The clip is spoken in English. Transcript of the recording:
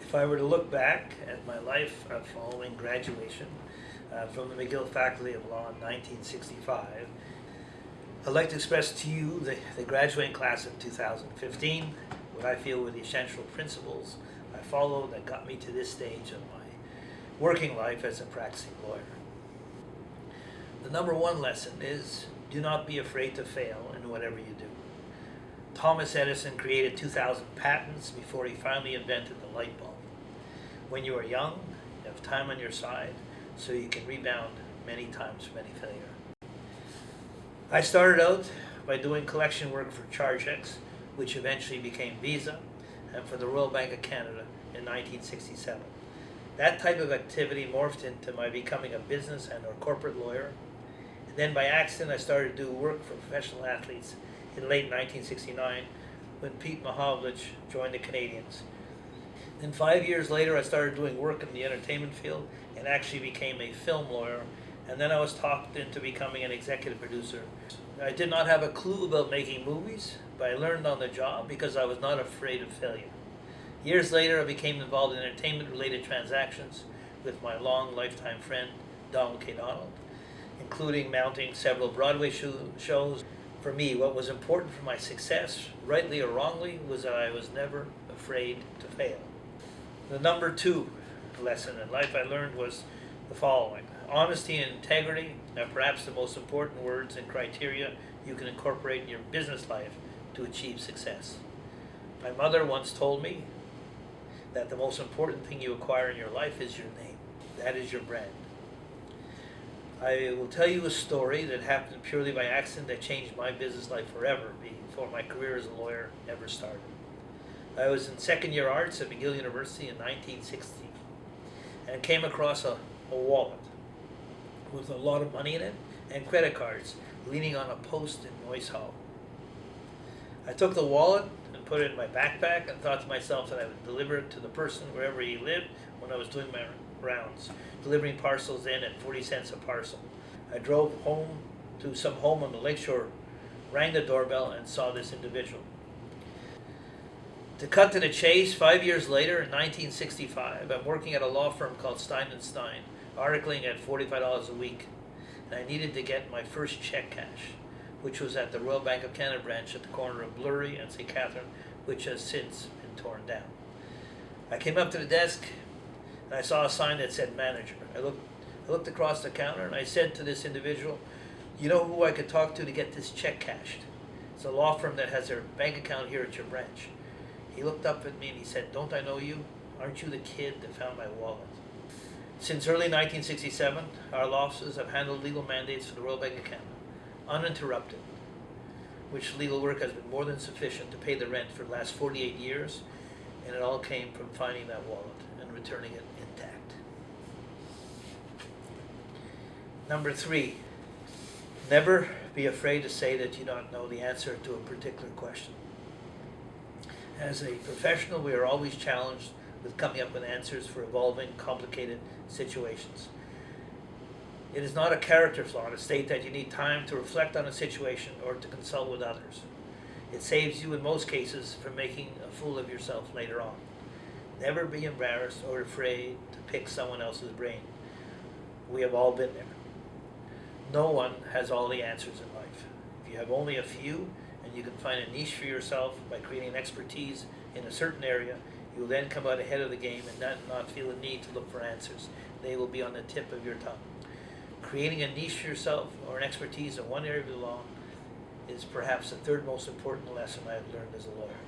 If I were to look back at my life following graduation from the McGill Faculty of Law in 1965, I'd like to express to you the graduating class of 2015, what I feel were the essential principles I followed that got me to this stage of my working life as a practicing lawyer. The number one lesson is do not be afraid to fail in whatever you do. Thomas Edison created 2,000 patents before he finally invented the light bulb. When you are young, you have time on your side, so you can rebound many times from any failure. I started out by doing collection work for ChargeX, which eventually became Visa, and for the Royal Bank of Canada in 1967. That type of activity morphed into my becoming a business and or corporate lawyer. And then by accident I started to do work for professional athletes in late 1969 when Pete Mahovlich joined the Canadiens. Then 5 years later I started doing work in the entertainment field and actually became a film lawyer, and then I was talked into becoming an executive producer. I did not have a clue about making movies, but I learned on the job because I was not afraid of failure. Years later I became involved in entertainment-related transactions with my long lifetime friend Donald K. Donald, including mounting several Broadway shows. For me, what was important for my success, rightly or wrongly, was that I was never afraid to fail. The number two lesson in life I learned was the following. Honesty and integrity are perhaps the most important words and criteria you can incorporate in your business life to achieve success. My mother once told me that the most important thing you acquire in your life is your name. That is your brand. I will tell you a story that happened purely by accident that changed my business life forever before my career as a lawyer ever started. I was in second year arts at McGill University in 1960 and came across a wallet with a lot of money in it and credit cards leaning on a post in Noyes Hall. I took the wallet and put it in my backpack and thought to myself that I would deliver it to the person wherever he lived when I was doing my rounds, delivering parcels in at 40 cents a parcel. I drove home to some home on the lakeshore, rang the doorbell, and saw this individual. To cut to the chase, 5 years later, in 1965, I'm working at a law firm called Stein & Stein, articling at $45 a week, and I needed to get my first check cash, which was at the Royal Bank of Canada branch at the corner of Blurry and St. Catherine, which has since been torn down. I came up to the desk, and I saw a sign that said manager. I looked across the counter, and I said to this individual, "You know who I could talk to get this check cashed? It's a law firm that has their bank account here at your branch." He looked up at me and he said, "Don't I know you? Aren't you the kid that found my wallet?" Since early 1967, our law offices have handled legal mandates for the Royal Bank of Canada, uninterrupted, which legal work has been more than sufficient to pay the rent for the last 48 years, and it all came from finding that wallet and returning it intact. Number three, never be afraid to say that you don't know the answer to a particular question. As a professional, we are always challenged with coming up with answers for evolving, complicated situations. It is not a character flaw to state that you need time to reflect on a situation or to consult with others. It saves you in most cases from making a fool of yourself later on. Never be embarrassed or afraid to pick someone else's brain. We have all been there. No one has all the answers in life. If you have only a few, and you can find a niche for yourself by creating expertise in a certain area, you will then come out ahead of the game and not feel a need to look for answers. They will be on the tip of your tongue. Creating a niche for yourself or an expertise in one area of the law is perhaps the third most important lesson I have learned as a lawyer.